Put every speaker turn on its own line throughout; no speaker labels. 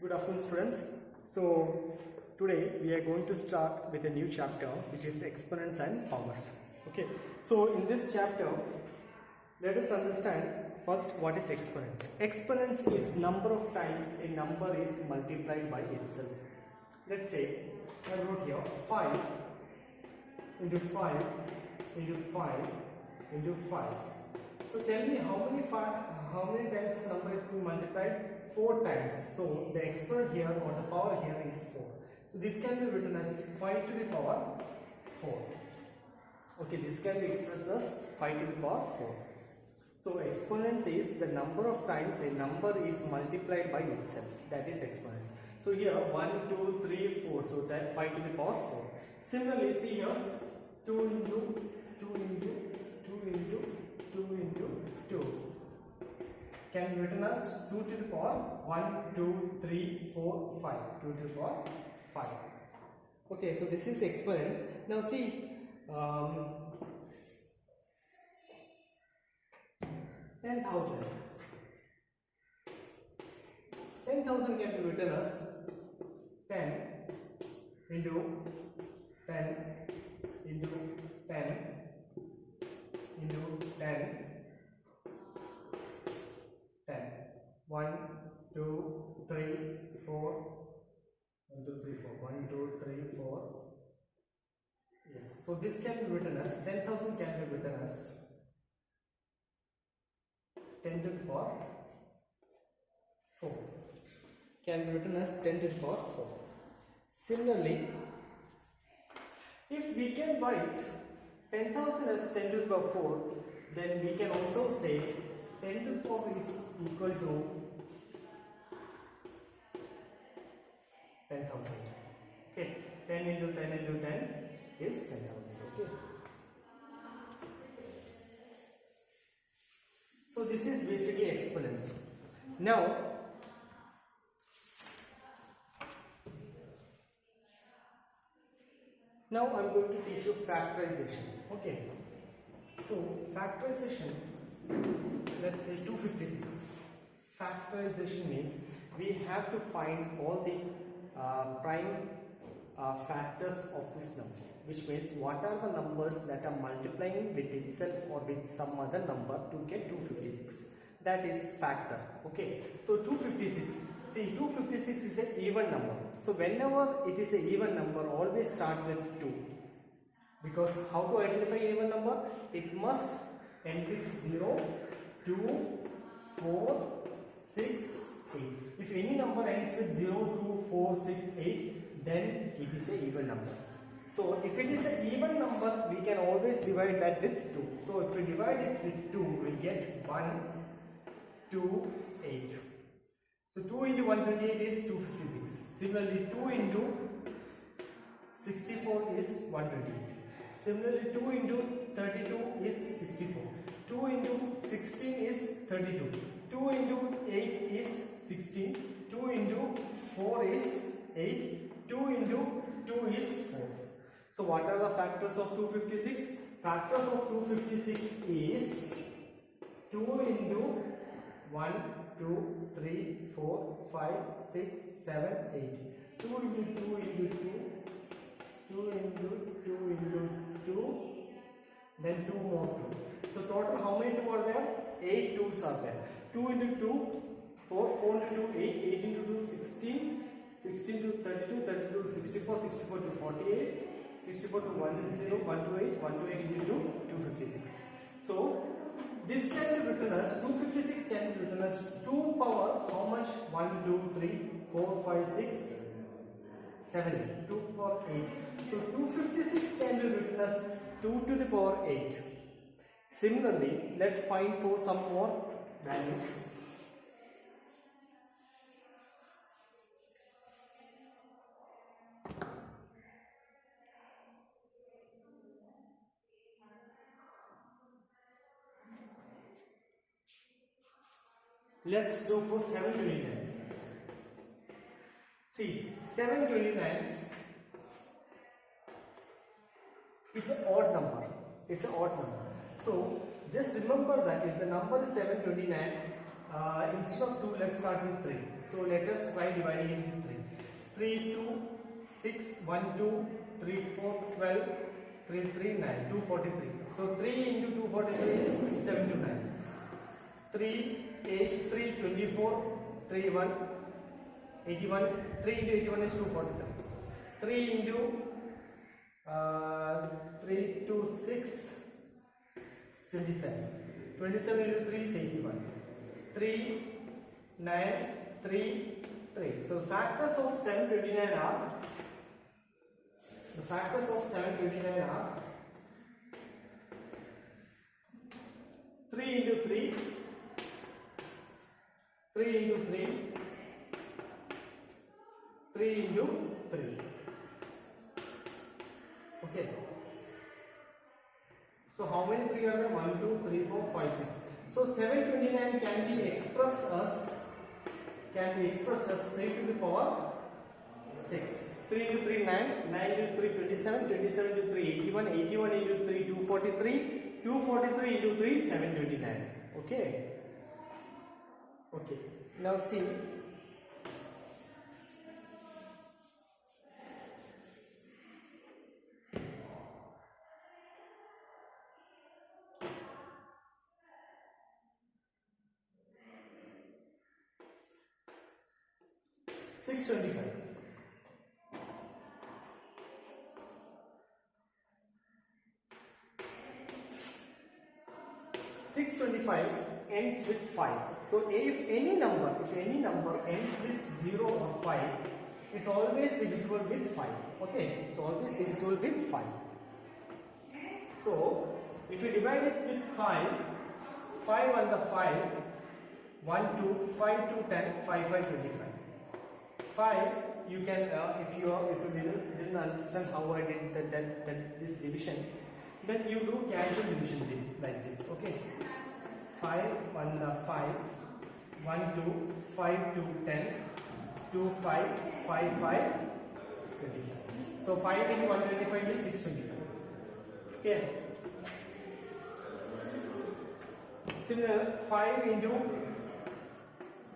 Good afternoon, students. So today we are going to start with a new chapter, which is exponents and powers. Okay, so in this chapter let us understand first what is exponents. Exponents is number of times a number is multiplied by itself. Let's say I wrote here 5 into 5 into 5 into 5. So tell me how many times the number is being multiplied? 4 times. So the exponent here or the power here is 4. So this can be written as 5 to the power 4. Okay, this can be expressed as 5 to the power 4. So exponents is the number of times a number is multiplied by itself. That is exponents. So here 1, 2, 3, 4. So that 5 to the power 4. Similarly, see here 2 into 2 into 2 into 2 into 2 can be written as 2 to the power 1, 2, 3, 4, 5. 2 to the power 5. Okay, so this is exponents. Now see, 10,000. 10,000 can be written as 10 into 10 into 10 into 10 10 1 2 3 4 1 2 3 4 1 2 3 4. Yes, so this can be written as 10,000 can be written as 10 to the power 4 can be written as 10 to the power 4. Similarly, if we can write 10,000 as 10 to the power 4, then we can also say 10 to the power is equal to 10,000. Okay, 10 into 10 into 10 is 10,000. Okay. So this is basically exponents. Now I'm going to teach you factorization. Okay. So factorization, let's say 256. Factorization means we have to find all the prime factors of this number, which means what are the numbers that are multiplying with itself or with some other number to get 256. That is factor. Okay, so 256, see 256 is an even number. So whenever it is an even number, always start with 2. Because how to identify even number? It must end with 0, 2, 4, 6, 8. If any number ends with 0, 2, 4, 6, 8, then it is an even number. So if it is an even number, we can always divide that with 2. So if we divide it with 2, we get 1, 2, 8. So 2 into 128 is 256. Similarly, 2 into 64 is 128. Similarly, 2 into 32 is 64. 2 into 16 is 32. 2 into 8 is 16. 2 into 4 is 8. 2 into 2 is 4. So what are the factors of 256? Factors of 256 is 2 into 1, 2, 3, 4, 5, 6, 7, 8. 2 into 2 into 2. 2 into 2 into 2. Then 2 more 2. So total how many 2 are there? 8 2's are there. 2 into 2, 4, 4 into 2, 8, 8 into 2, 16, 16 to 32, 32 to 64, 64 to 48, 64 to 10, 1 to 8, 1 to 8 into 256. So this can be written as 256 can be written as 2 power how much? 1, 2, 3, 4, 5, 6, 7, 8. 2 power 8. So 256 can be written as 2 to the power 8. Similarly, let's find for some more values. Let's go for 729. See, 729 is an odd number. It's an odd number. So just remember that if the number is 729, instead of 2, let's start with 3. So let us try dividing it with 3. 3, 2, 6, 1, 2, 3, 4, 12, 3, 3, 9, 243. So 3 into 243 is 79. 3, 8, 3, 24, 3, 1, 81. 3 into 81 is 243. 3 into 3 to 6, 27. 27 into 3 is 81. 3, 9, 3, 3. So factors of 729 are, the factors of 729 are 3 into 3, 3 into 3, 3 into 3. Okay. So how many 3 are there? 1, 2, 3, 4, 5, 6. So 729 can be expressed as 3 to the power 6. 3 into 3 9, 9 into 3 27, 27 into 3 81, 81 into 3 243, 243 into 3 729. Okay. Okay. Now see. $625. 625 ends with 5. So if any number ends with 0 or 5, it's always divisible with 5. Okay, it's always divisible with 5. So if you divide it with 5, 5 on the 5, 1, 2, 5 to 10, 5, 5, 25. 5, you can, if you didn't understand how I did this division, then you do casual division like this. Okay, 5 on the 5, 1, 2, 5 to 10, 2, 5, 5, 5, 25. So 5 into 125 is 625. Okay. Similar, 5 into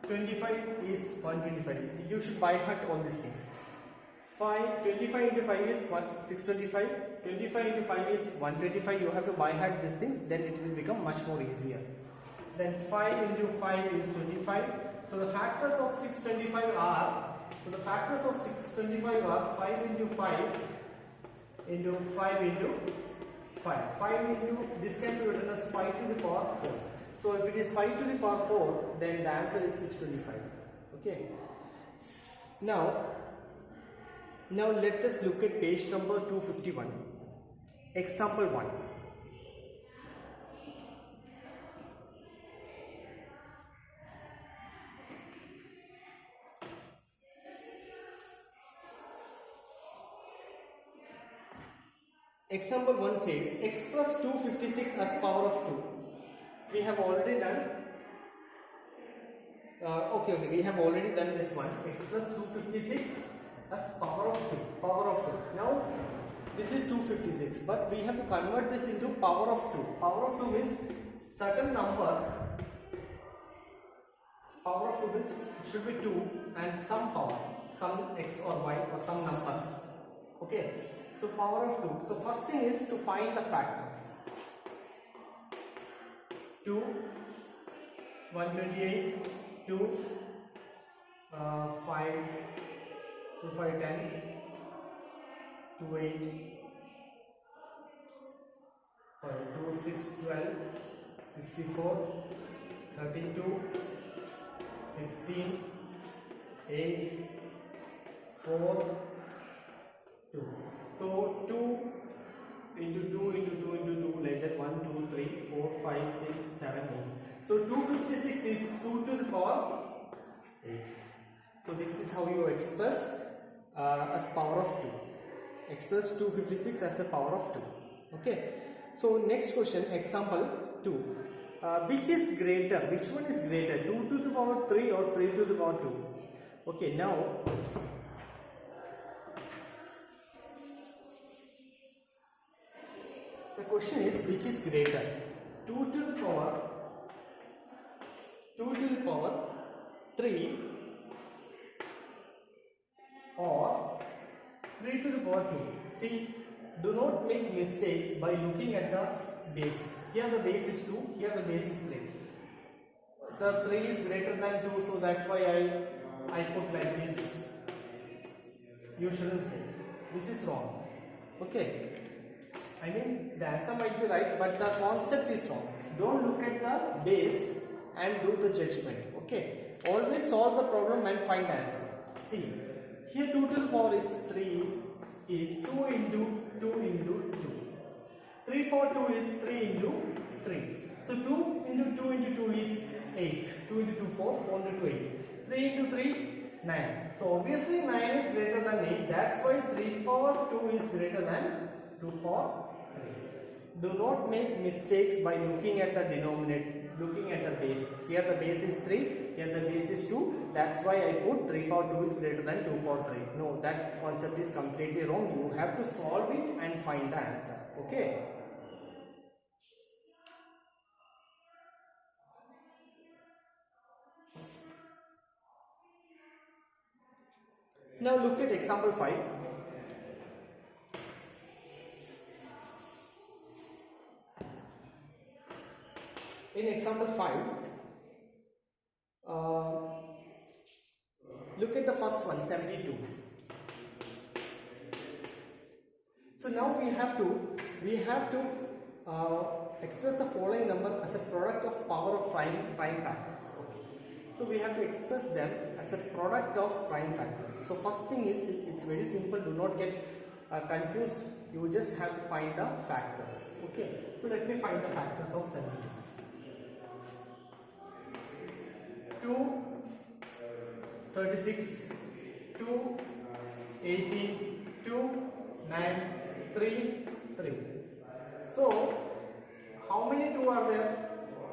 25 is 125. You should by heart all these things. 25 into 5 is 625. 25 into 5 is 125. You have to by heart these things, then it will become much more easier. Then 5 into 5 is 25. So the factors of 625 are, 5 into 5 into 5 into 5. 5 into, this can be written as 5 to the power 4. So if it is 5 to the power 4, then the answer is 625. Okay. Now let us look at page number 251. Example 1. Example 1 says express 256 as power of 2. We have already done we have already done this one. Express 256 as power of 2. Now this is 256, but we have to convert this into power of 2. Power of 2 means certain number. Power of 2 means it should be 2 and some power, some x or y or some number. Okay. So power of 2. So first thing is to find the factors. 2, 128, 2, 5, 2, 5, 10, 2, 8, 2, 6, 12, 64, 32, 16, 8, 4, 2. So 2 into 2 into 2 into 2 like that, 1, 2, 3, 4, 5, 6, 7, 8. So 256 is 2 to the power 8. So this is how you express as power of 2. Express 256 as a power of 2. Okay. So next question, example 2. Which is greater? Which one is greater? 2 to the power 3 or 3 to the power 2? Okay, now the question is which is greater? 2 to the power 2 to the power 3 or 3 to the power 2. See, do not make mistakes by looking at the base. Here the base is 2, here the base is 3. Sir, 3 is greater than 2, so that's why I put like this. You shouldn't say. This is wrong. Okay. I mean, the answer might be right, but the concept is wrong. Don't look at the base and do the judgment. Okay. Always solve the problem and find the answer. See, here 2 to the power is 3 is 2 into 2 into 2. 3 power 2 is 3 into 3. So 2 into 2 into 2 is 8. 2 into 2 4, 4 into 2 8. 3 into 3 9. So obviously 9 is greater than 8. That's why 3 power 2 is greater than 2 power 3. Do not make mistakes by looking at the denominator, looking at the base. Here the base is 3, here the base is 2. That's why I put 3 power 2 is greater than 2 power 3. No, that concept is completely wrong. You have to solve it and find the answer. Okay. Now look at example 5. In example 5, look at the first one, 72. So now we have to express the following number as a product of power of prime factors. So we have to express them as a product of prime factors. So first thing is, it's very simple. Do not get confused. You just have to find the factors. Okay. So let me find the factors of 72. 2, 36, 2, 18, 2, 9, 3, 3. So how many 2 are there?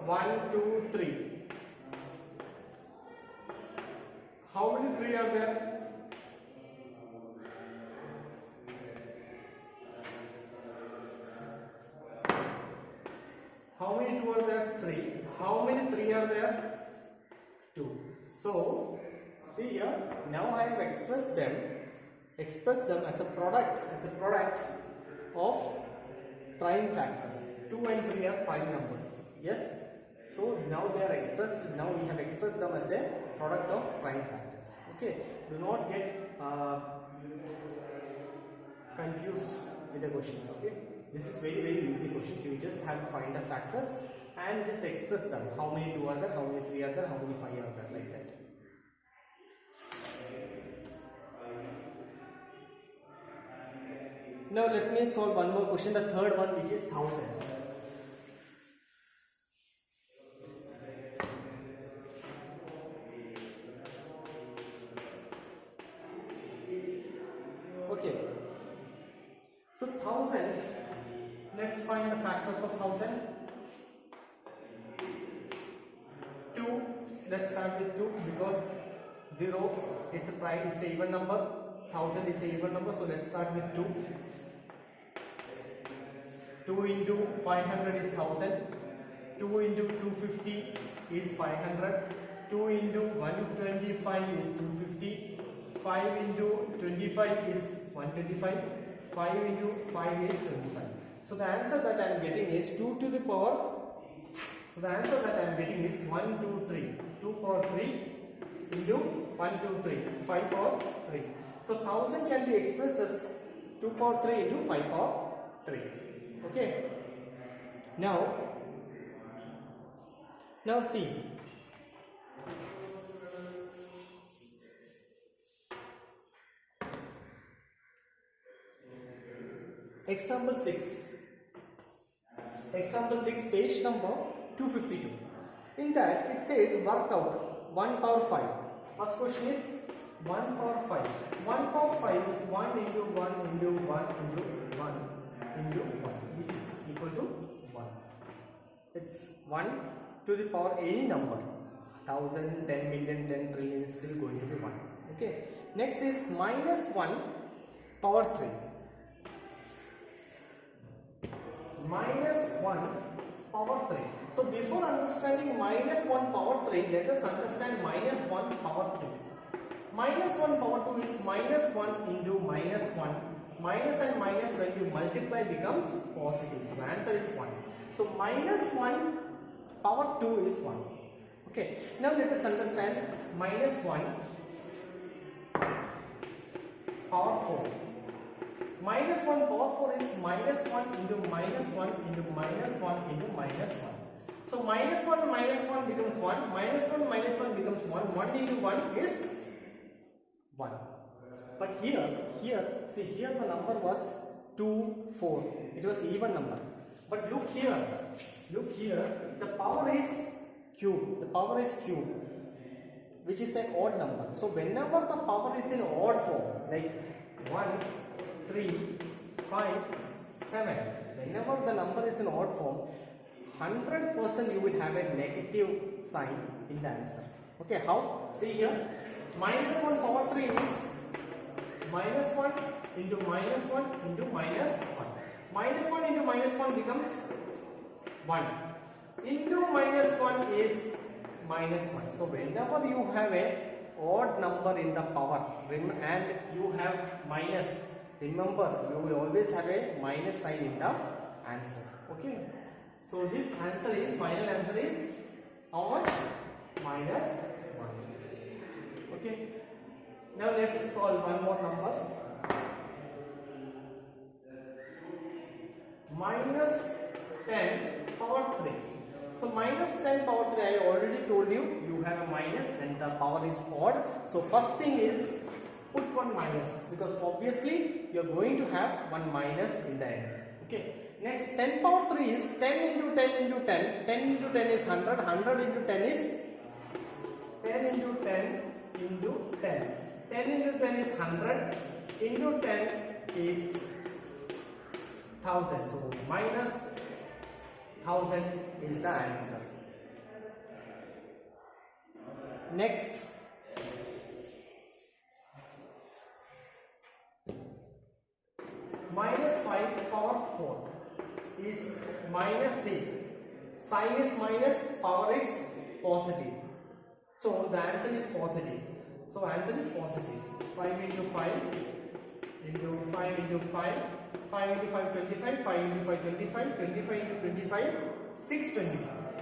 1, 2, 3. How many 3 are there? How many 2 are there? 3. How many 3 are there? 2. So, see here, now I have expressed them as a product of prime factors. 2 and 3 are prime numbers. Yes? So now they are expressed, now we have expressed them as a product of prime factors. Okay, do not get confused with the questions. Okay, this is very easy questions. You just have to find the factors and just express them. How many 2 are there, how many 3 are there, how many 5 are there, like that. Now let me solve one more question, the third one, which is 1000. Okay, so 1000, let's find the factors of 1000. 2, let's start with 2 because 0, it's a prime, it's a even number. 1000 is a even number, so let's start with 2. 2 into 500 is 1000. 2 into 250 is 500. 2 into 125 is 250. 5 into 25 is 125. 5 into 5 is 25. So the answer that I am getting is 2 to the power. So the answer that I am getting is 1, 2, 3. 2 power 3 into 1, 2, 3. 5 power 3. So 1000 can be expressed as 2 power 3 into 5 power 3. Okay. Now see. Example 6. Example 6, page number 252. In that it says work out 1 power 5. First question is 1 power 5. 1 power 5 is 1 into 1 into 1 into 1 into 1, which is equal to 1. It's 1 to the power any number. 1000, 10 million, 10 trillion is still going to be 1. Okay. Next is minus 1 power 3. Minus 1 power 3. So before understanding minus 1 power 3, let us understand minus 1 power 2. Minus 1 power 2 is minus 1 into minus 1. Minus and minus when you multiply becomes positive. So the answer is 1. So minus 1 power 2 is 1. Okay. Now let us understand minus 1 power 4. Minus 1 power 4 is minus 1 into minus 1 into minus 1 into minus 1. So minus 1 minus 1 becomes 1. Minus 1 minus 1 becomes 1. 1 into 1 is 1. But here the number was 2, 4. It was even number. But look here, the power is cube. The power is cube, which is an odd number. So whenever the power is in odd form, like 1, 3, 5, 7, whenever the number is in odd form, 100% you will have a negative sign in the answer. Okay, how? See here, minus 1 power 3 is minus 1 into minus 1 into minus 1. Minus 1 into minus 1 becomes 1. Into minus 1 is minus 1. So whenever you have a odd number in the power and you have minus, remember you will always have a minus sign in the answer. Okay. So this answer is, final answer is how much? Minus 1. Okay. Now let's solve one more number. Minus 10 power 3. So minus 10 power 3, I already told you, you have a minus and the power is odd. So first thing is put one minus, because obviously you are going to have one minus in the end. Okay. Next, 10 power 3 is 10 into 10 into 10. 10 into 10 is 100. 100 into 10 is 10 into 10 into 10. 10 into 10 is 100. Into 10 is 1000. So minus 1000 is the answer. Next, minus 5 power 4 is minus 8. Sign is minus, power is positive. So the answer is positive. So answer is positive. 5 into 5 into 5 into 5. 5 into 5, 25, 5 into 5, 25, 25 into 25, 625.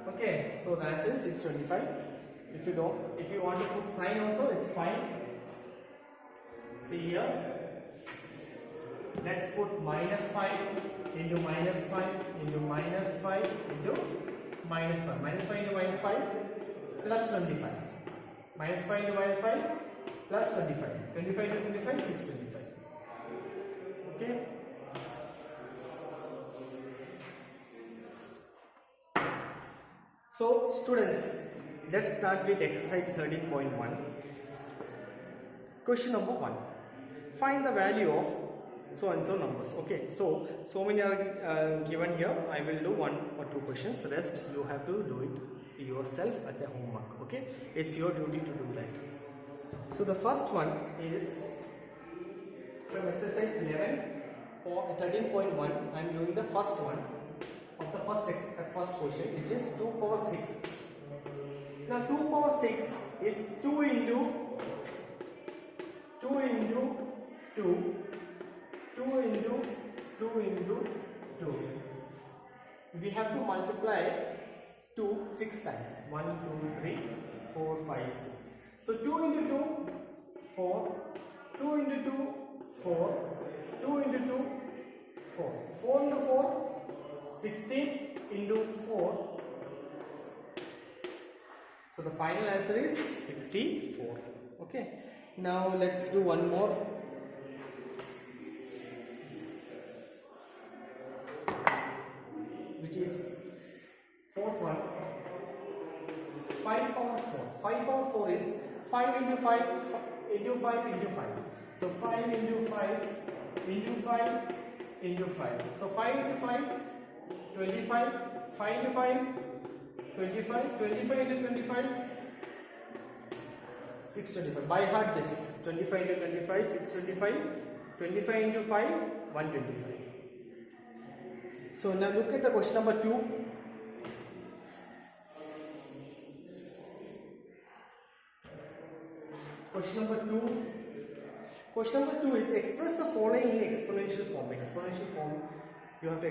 Okay, so the answer is 625. If you want to put sign also, it's fine. See here, let's put minus 5 into minus 5 into minus 5 into minus 5. Minus 5 into minus 5 plus 25. Minus 5 into minus 5 plus 25. 25 into 25, 625. Okay. So students, let's start with exercise 13.1. Question number 1. Find the value of so and so numbers. Okay, so many are given here. I will do 1 or 2 questions. Rest you have to do it yourself as a homework. Okay, it's your duty to do that. So the first one is from exercise 11 or 13.1. I am doing the first one of the first question, which is 2 power 6. Now 2 power 6 is 2 into 2 into 2, 2 into 2 into 2. We have to multiply 2 6 times. 1, 2, 3, 4, 5, 6. So 2 into 2, 4, 2 into 2, 4, 2 into 2, 4. 4 into 4, 16 into 4. So the final answer is 64. Okay. Now let's do one more. Which is fourth one. 5 power 4. 5 power 4 is 5 into 5 into 5 into 5. So 5 into 5 into 5 into 5. So 5 into 5, 25. 5 into 5, 25. 25 into 25, 625. By heart this. 25 into 25, 625. 25 into 5, 125. So now look at the question number 2. Question number 2. Question number 2 is express the following in exponential form. Exponential form, you have to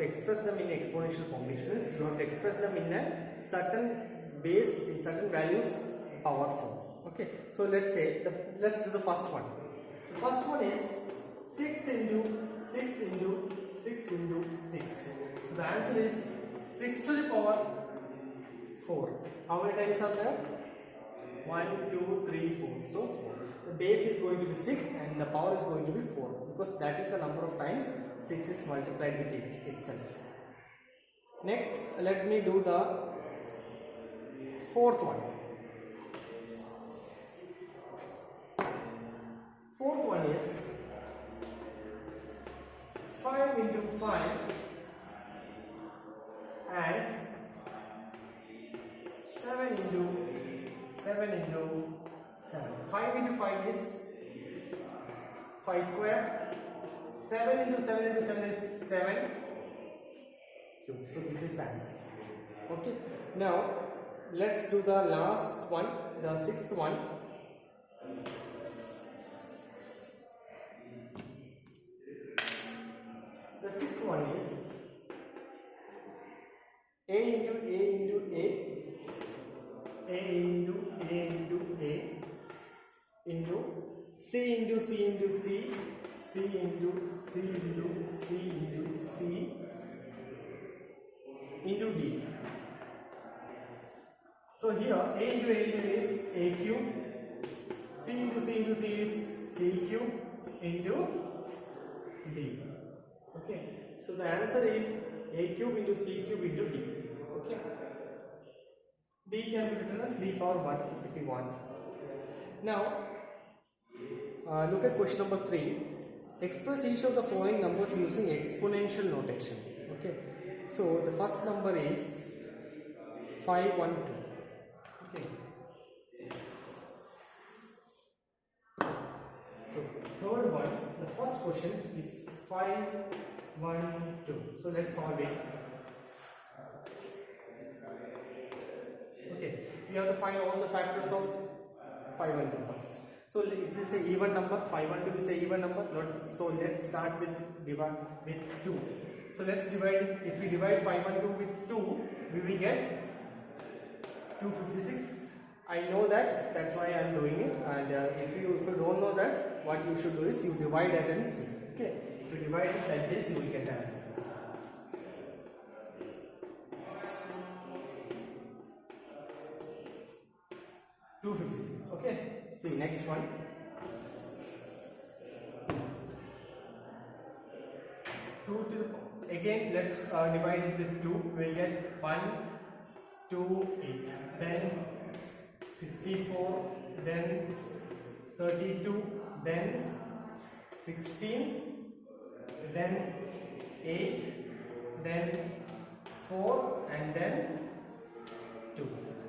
express them in exponential form, which means you have to express them in a certain base, in certain values power form. Okay, so let's do the first one. The first one is 6 into 6 into 6 into 6. So the answer is 6 to the power 4. How many times are there? 1, 2, 3, 4. So 4. The base is going to be 6 and the power is going to be 4, because that is the number of times 6 is multiplied with itself. Next, let me do the fourth one. Fourth one is 5 into 5 and 7 into 7. 5 into 5 is 5 square. 7 into 7 into 7 is 7 cube. So this is the answer. Okay. Now let's do the last one, the sixth one. The sixth one is A into A into A into A into A into C into C into C, C into C into C into C into D. So here A into A into A is A cube, C into C into C is C cube into D. Okay, so the answer is A cube into C cube into D. Okay, D can be written as D power 1 if you want. Now look at question number 3. Express each of the following numbers using exponential notation. Okay, so the first number is 512. Okay, so third one, the first question is 512. So let's solve it. Okay, we have to find all the factors of 512 first. So it is an even number. 512 is an even number. So let's start with 2. So let's divide. If we divide 512 with 2, we will get 256. I know that. That's why I am doing it. And if you don't know that, what you should do is you divide that and see. Okay. If you divide it like this, you will get the answer. Okay, see next one. 2 to the, again let's divide it with 2. We'll get 1, 2, 8, then 64, then 32, then 16, then 8, then 4, and then 2.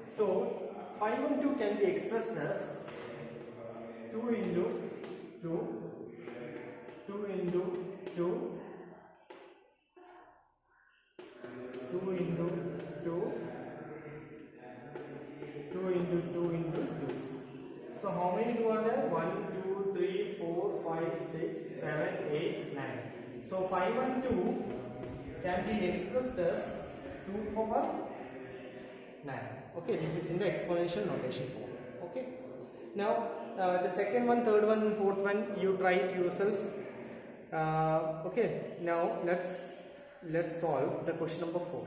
So 512 can be expressed as 2 into 2, 2 into 2, 2 into 2, 2 into 2 into 2. So how many 2 are there? 1, 2, 3, 4, 5, 6, 7, 8, 9. So 512 can be expressed as 2 power 9. Okay, this is in the exponential notation form. Okay, now the second one, third one, and fourth one, you try it yourself. Okay, now let's solve the question number 4.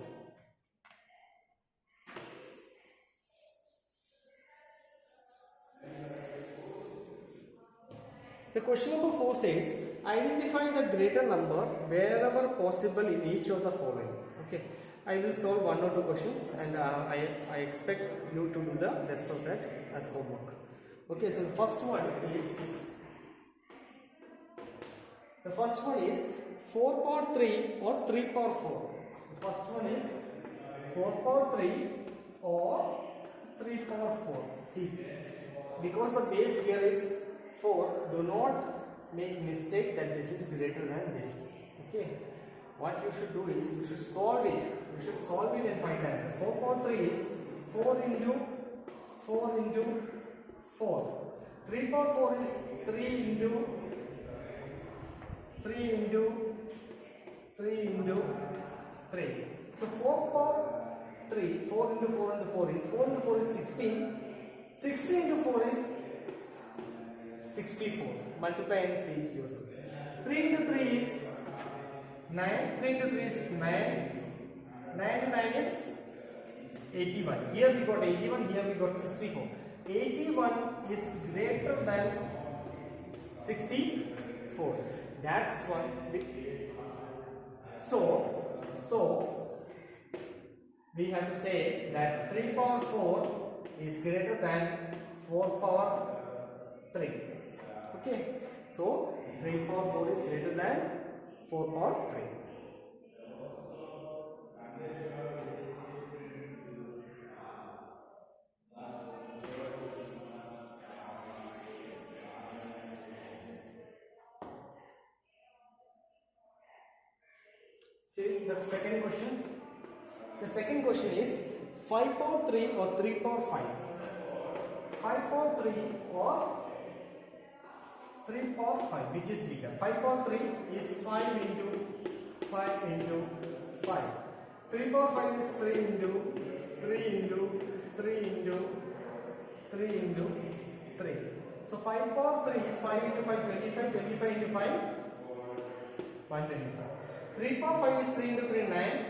The question number 4 says, identify the greater number wherever possible in each of the following. Okay, I will solve 1 or 2 questions, and I expect you to do the rest of that as homework. Okay, so the first one is 4 power 3 or 3 power 4. The first one is 4 power 3 or 3 power 4. See, because the base here is 4, do not make mistake that this is greater than this. Okay, what you should do is you should solve it. You should solve it and find the answer. 4 power 3 is 4 into 4 into 4. 3 power 4 is 3 into 3 into 3 into 3. So 4 power 3, 4 into 4 into 4 is 4 into 4 is 16. 16 into 4 is 64. Multiply and see it yourself. 3 into 3 is 9. 3 into 3 is 9. 9 into 9 is 81. Here we got 81, here we got 64. 81 is greater than 64. That's one. So we have to say that 3 power 4 is greater than 4 power 3. Okay. So 3 power 4 is greater than 4 power 3. See the second question. The second question is 5 power 3 or 3 power 5. 5 power 3 or 3 power 5, which is bigger? 5 power 3 is 5 into 5 into 5. 3 power 5 is 3 into 3 into 3 into 3 into 3. So 5 power 3 is 5 into 5, 25, 25 into 5, 125. 3 power 5 is 3 into 3, 9.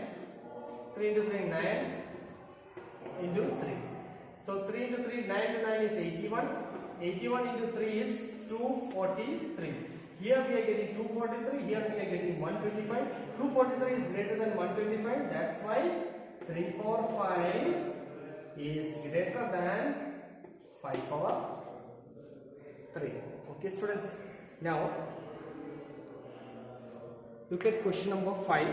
3 into 3, 9 into 3. So 3 into 3, 9 into 9 is 81. 81 into 3 is 243. Here we are getting 243. Here we are getting 125. 243 is greater than 125. That's why 3 power 5 is greater than 5 power 3. Okay, students. Now look at question number 5.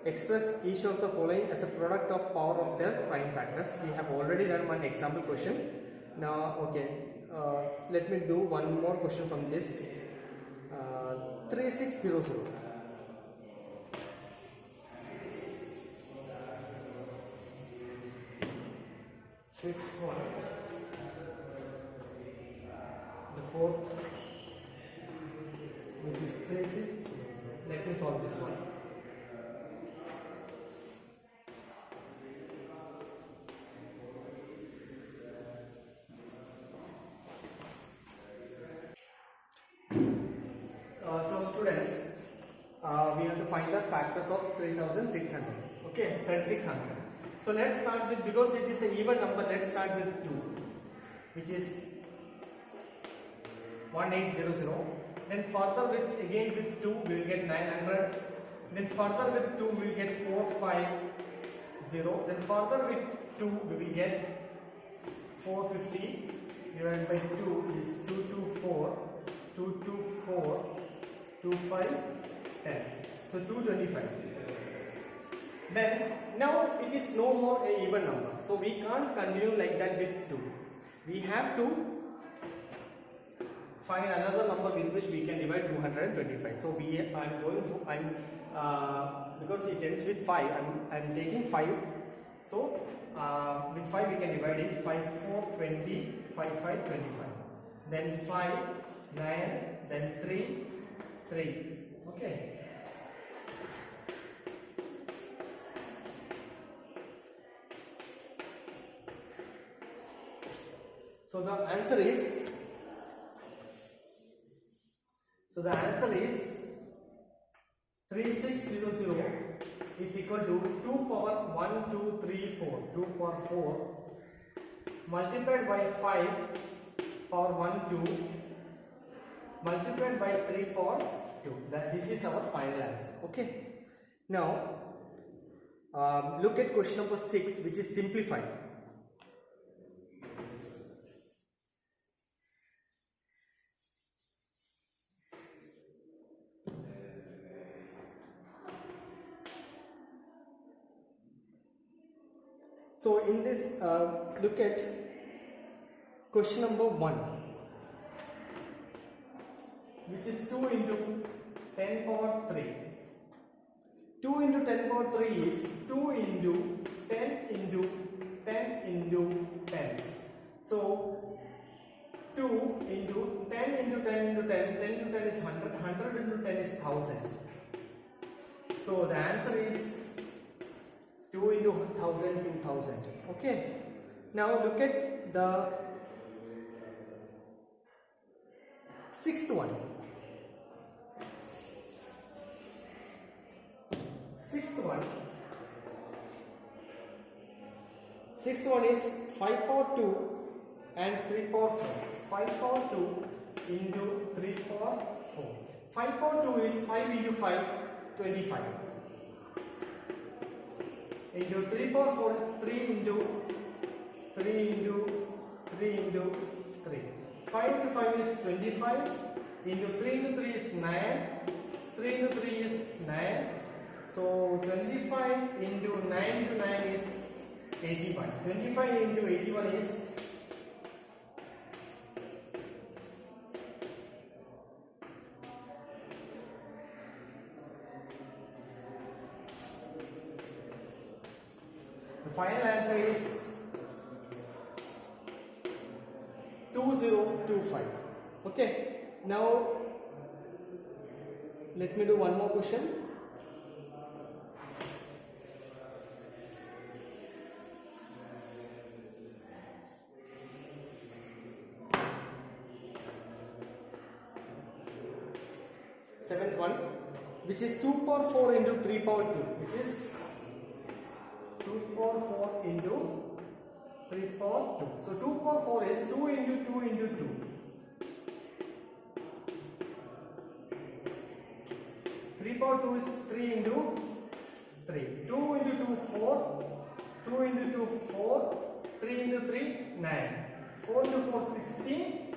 Express each of the following as a product of power of their prime factors. We have already done one example question. Now, okay, let me do one more question from this. 3600. Fifth one. The fourth, which is 36. Let me solve this one. So students, we have to find the factors of 3600. Okay, 3600. So let's start with, because it is an even number, let's start with 2, which is 1800. Then further with, again with 2 we will get 900. Then further with 2 we will get 450. Then further with 2 we will get 450 divided by 2 is 224. 224, 25, 10. So 225. Then now it is no more a even number. So we can't continue like that with 2. We have to find another number with which we can divide 225. So I'm going for, because it ends with 5, I'm taking 5. So with 5 we can divide it. 5, 4, 20, 5, 5, 25. Then 5, 9, then 3, 3. Okay. So the answer is 3600 is equal to 2 power 1, 2, 3, 4. 2 power 4 multiplied by 5 power 1, 2 multiplied by 3 power 2. This is our final answer. Okay. Now look at question number 6, which is simplified. So in this, look at question number 1, which is 2 into 10 power 3. 2 into 10 power 3 is 2 into 10 into 10 into 10. So 2 into 10 into 10 into 10, 10 into 10 is 100, 100 into 10 is 1000. So the answer is 2 into 1000, 2000. Okay. Now look at the sixth one. Sixth one is 5 power 2 and 3 power 4. 5 power 2 into 3 power 4. 5 power 2 is 5 into 5, 25. Into 3 power 4 is 3 into 3 into 3 into 3. 5 into 5 is 25. Into 3 into 3 is 9. 3 into 3 is 9. So 25 into 9 into 9 is 81. 25 into 81 is the final answer is 2025. Okay, now let me do one more question. Seventh one, which is 2 power 4 into 3 power 2, which is 2 power 4 into 3 power 2. So 2 power 4 is 2 into 2 into 2. 3 power 2 is 3 into 3. 2 into 2, 4. 2 into 2, 4. 3 into 3, 9. 4 into 4, 16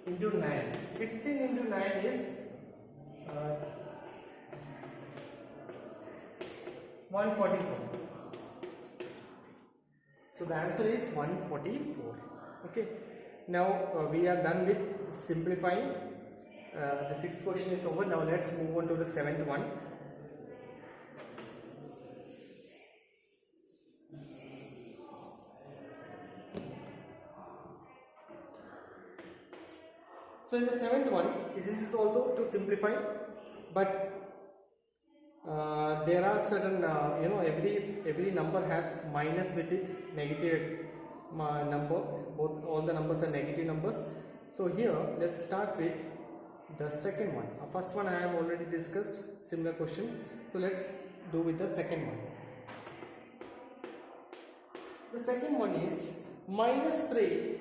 into 9. 16 into 9 is 144. So the answer is 144. Okay. Now we are done with simplifying. The sixth question is over. Now let's move on to the seventh one. So in the seventh one, this is also to simplify, but there are certain every number has minus with it, negative number. All the numbers are negative numbers. So here let's start with the second one. First one I have already discussed similar questions. So let's do with the second one. The second one is minus 3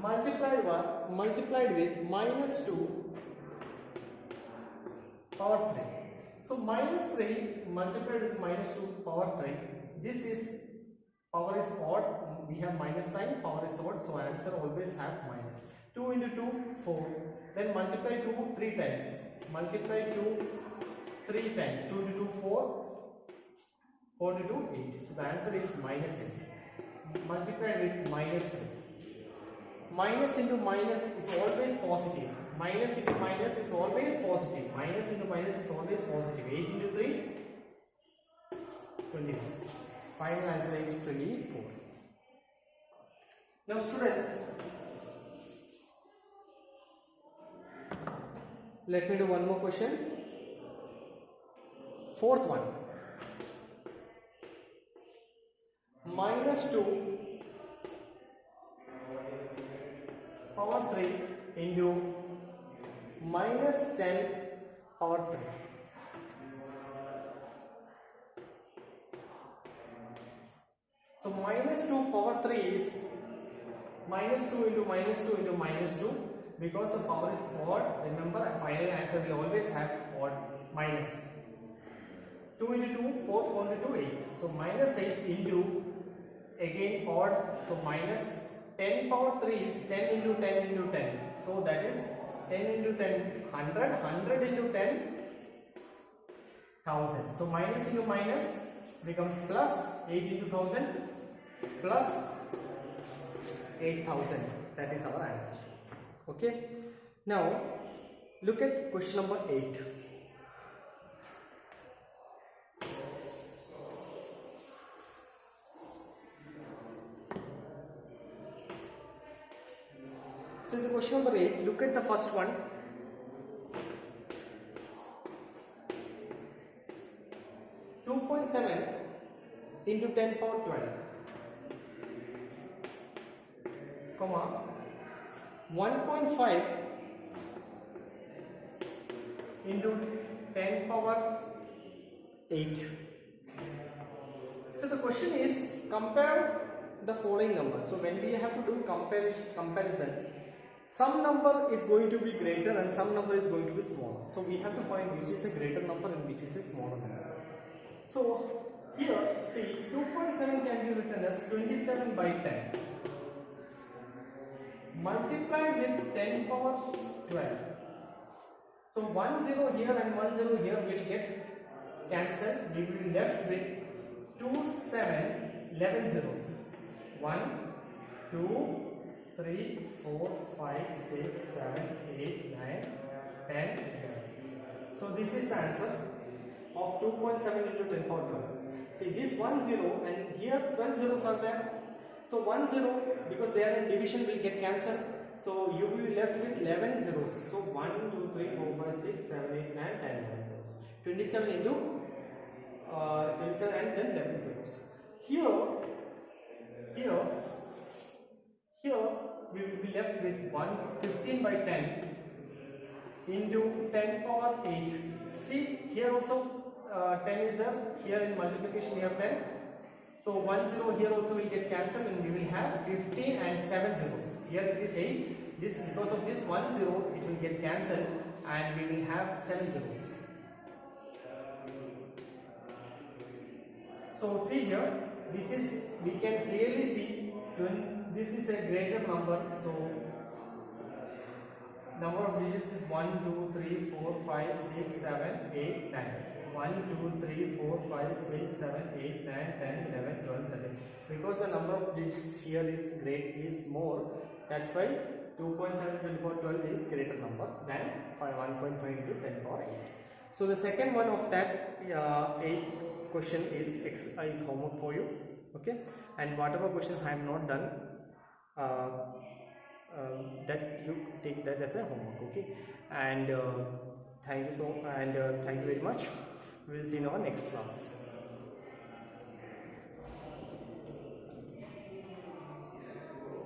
multiplied with minus 2 power 3. So minus 3 multiplied with minus 2 power 3. This is power is odd. We have minus sign. Power is odd. So answer always have minus. 2 into 2, 4. Then multiply 2 3 times. Multiply 2 3 times. 2 into 2, 4. 4 into 2, 8. So the answer is minus 8. Multiplied with minus 3. Minus into minus is always positive. Minus into minus is always positive. Minus into minus is always positive. 8 into 3, 24. Final answer is 24. Now students, let me do one more question. Fourth one. Minus 2 power 3 into minus 10 power 3. So minus 2 power 3 is minus 2 into minus 2 into minus 2. Because the power is odd, remember final answer will always have odd minus. 2 into 2, 4, 4 into 2, 8. So minus 8 into again odd, so minus 10 power 3 is 10 into 10 into 10. So that is 10 into 10, 100, 100 into 10, 1000. So minus into minus becomes plus, 8 into 1000 plus 8000. That is our answer. Okay. Now Look at question number 8. So the question number 8, look at the first one. into 10 power 12, comma 1.5 into 10 power 8. So the question is, compare the following numbers. So when we have to do comparison, some number is going to be greater and some number is going to be smaller. So we have to find which is a greater number and which is a smaller number. So here, see, 2.7 can be written as 27 by 10 multiplied with 10 power 12. So 1 0 here and 1 0 here will get cancelled. We will be left with 2, 7, 11 zeros. 1, 2, 3, 4, 5, 6, 7, 8, 9, 10, 11. So this is the answer of 2.7 into 10 power 12. See, this 1 0 and here 12 zeros are there. So 1 0, because they are in division, will get cancelled. So you will be left with 11 zeros. So 1, 2, 3, 4, 5, 6, 7, 8, 9, 10, 11 zeros. 27 into 27 and then 11 zeros. Here we will be left with 15 by 10 into 10 power 8. See, here also 10 is there. Here in multiplication we have 10. So 1 0 here also will get cancelled and we will have 15 and 7 zeros. Here it is 8. This, because of this 1 0 it will get cancelled and we will have 7 zeros. So see here, this is, we can clearly see this is a greater number. So number of digits is 1, 2, 3, 4, 5, 6, 7, 8, 9. 1, 2, 3, 4, 5, 6, 7, 8, 9, 10, 11, 12, 13. Because the number of digits here is more, that's why 2.7 to 10 power 12 is greater number than 1.5 into 10 power 8. So the second one of that 8 question is homework for you, okay? And whatever questions I have not done, that you take that as a homework, okay? And thank you very much. We will see you in our next class.